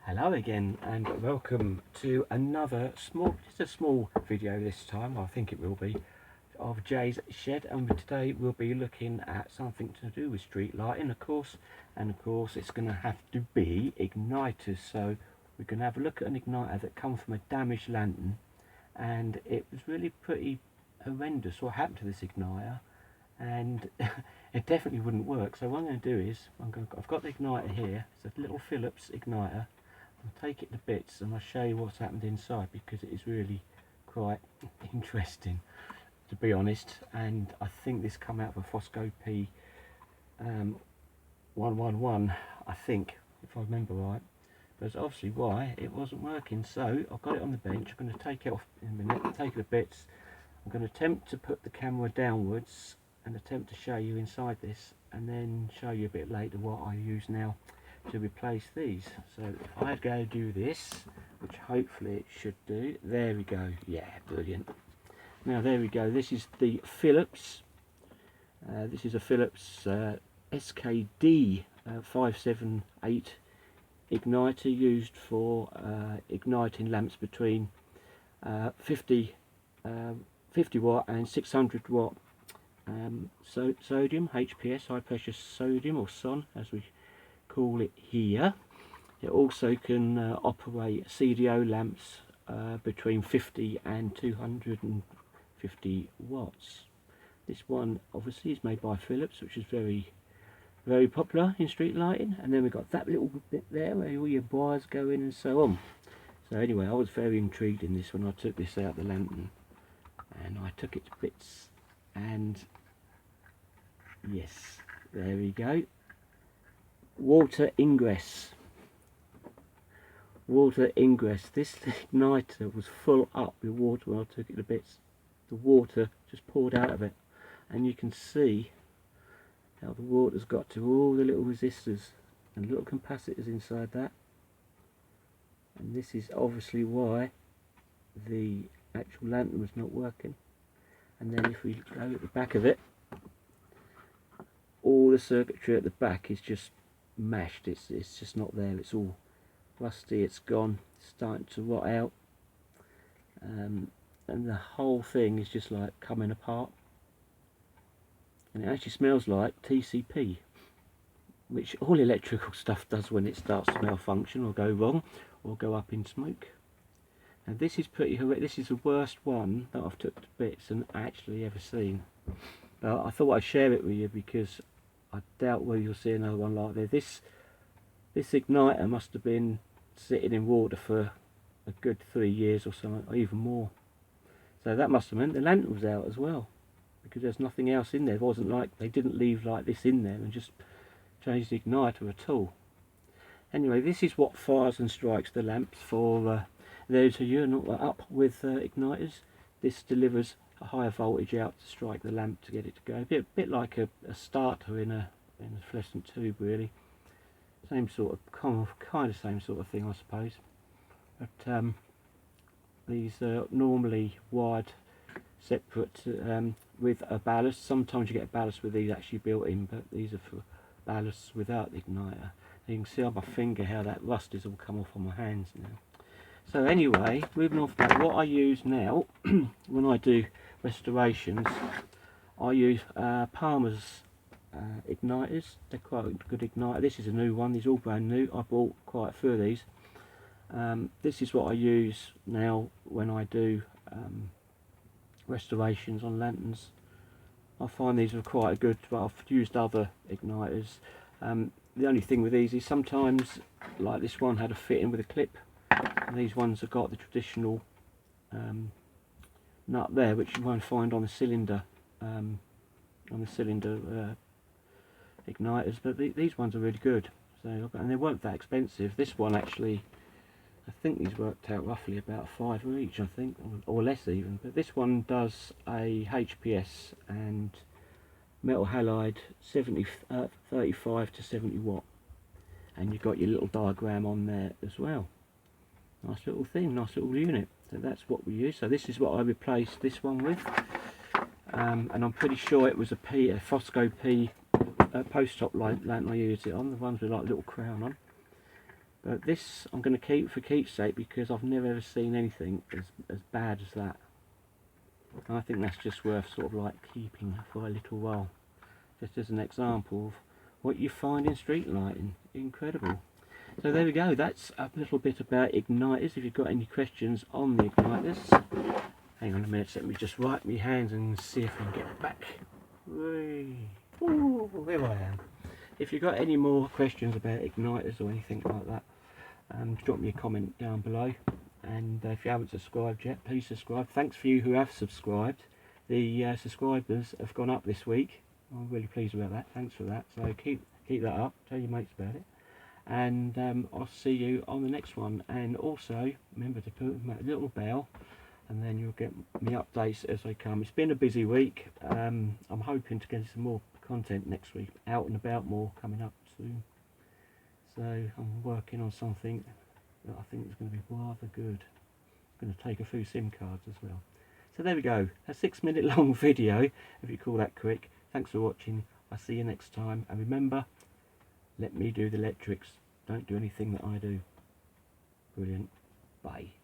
Hello again and welcome to another just a small video this time, I think it will be, of Jay's shed. And today we'll be looking at something to do with street lighting, of course, and of course it's going to have to be igniters. So we're going to have a look at an igniter that come from a damaged lantern, and it was really pretty horrendous what happened to this igniter, and it definitely wouldn't work. So what I'm going to do is I've got the igniter here. It's a little Phillips igniter. I'll take it to bits and I'll show you what's happened inside, because it is really quite interesting, to be honest. And I think this come out of a Fosco P 111, I think, if I remember right. But that's obviously why it wasn't working. So I've got it on the bench. I'm going to take it off in a minute, take it to bits. I'm going to attempt to put the camera downwards and attempt to show you inside this, and then show you a bit later what I use now to replace these. So if I go do this, which hopefully it should do, there we go. Yeah, brilliant. Now there we go. This is the Phillips. This is a Phillips SKD 578 igniter, used for igniting lamps between 50 watt and 600 watt sodium, HPS, high pressure sodium, or SON as we call it here. It also can operate CDO lamps between 50 and 250 watts. This one obviously is made by Philips, which is very popular in street lighting. And then we've got that little bit there where all your wires go in and so on. So anyway, I was very intrigued in this when I took this out the lantern, and I took it to bits, and yes, there we go. Water ingress. This igniter was full up with water when I took it to bits. The water just poured out of it, and you can see how the water's got to all the little resistors and little capacitors inside that. And this is obviously why the actual lantern was not working. And then if we go at the back of it, all the circuitry at the back is just mashed. It's just not there. It's all rusty, it's gone, it's starting to rot out, and the whole thing is just like coming apart. And it actually smells like TCP, which all electrical stuff does when it starts to malfunction or go wrong or go up in smoke. And this is pretty horrific. This is the worst one that I've took to bits and actually ever seen. But I thought I'd share it with you, because I doubt whether you'll see another one like this. This igniter must have been sitting in water for a good 3 years or something, or even more. So that must have meant the lantern was out as well, because there's nothing else in there. It wasn't like they didn't leave like this in there and just change the igniter at all. Anyway, this is what fires and strikes the lamps. For those of you who are not up with igniters, this delivers a higher voltage out to strike the lamp to get it to go. A bit like a starter in a fluorescent tube, really. Same sort of kind of same sort of thing, I suppose. But these are normally wired separate with a ballast. Sometimes you get a ballast with these actually built in, but these are for ballasts without the igniter. You can see on my finger how that rust has all come off on my hands now. So anyway, moving off that, what I use now when I do restorations, I use Palmer's igniters. They're quite a good igniter. This is a new one. These are all brand new. I bought quite a few of these. This is what I use now when I do restorations on lanterns. I find these are quite good, but I've used other igniters. The only thing with these is sometimes, like this one had a fitting with a clip, and these ones have got the traditional nut there, which you won't find on the cylinder igniters. But these ones are really good. So, and they weren't that expensive. This one actually, I think these worked out roughly about £5 each, I think, or less even. But this one does a HPS and metal halide 35 to 70 watt, and you've got your little diagram on there as well. Nice little thing, nice little unit. So that's what we use. So this is what I replaced this one with, and I'm pretty sure it was a Fosco P post top lantern I used it on, the ones with like little crown on. But this I'm going to keep for keepsake because I've never ever seen anything as bad as that. And I think that's just worth sort of like keeping for a little while, just as an example of what you find in street lighting. Incredible. So there we go, that's a little bit about igniters. If you've got any questions on the igniters, hang on a minute, let me just wipe my hands and see if I can get back. Ooh, there I am. If you've got any more questions about igniters or anything like that, drop me a comment down below. And if you haven't subscribed yet, please subscribe. Thanks for you who have subscribed. The subscribers have gone up this week. I'm really pleased about that. Thanks for that. So keep that up. Tell your mates about it. And I'll see you on the next one. And also remember to put that little bell, and then you'll get me updates as they come. It's been a busy week. I'm hoping to get some more content next week. Out and about more coming up soon. So I'm working on something that I think is going to be rather good. It's going to take a few SIM cards as well. So there we go, a 6-minute long video, if you call that quick. Thanks for watching. I'll see you next time. And remember, let me do the electrics. Don't do anything that I do. Brilliant. Bye.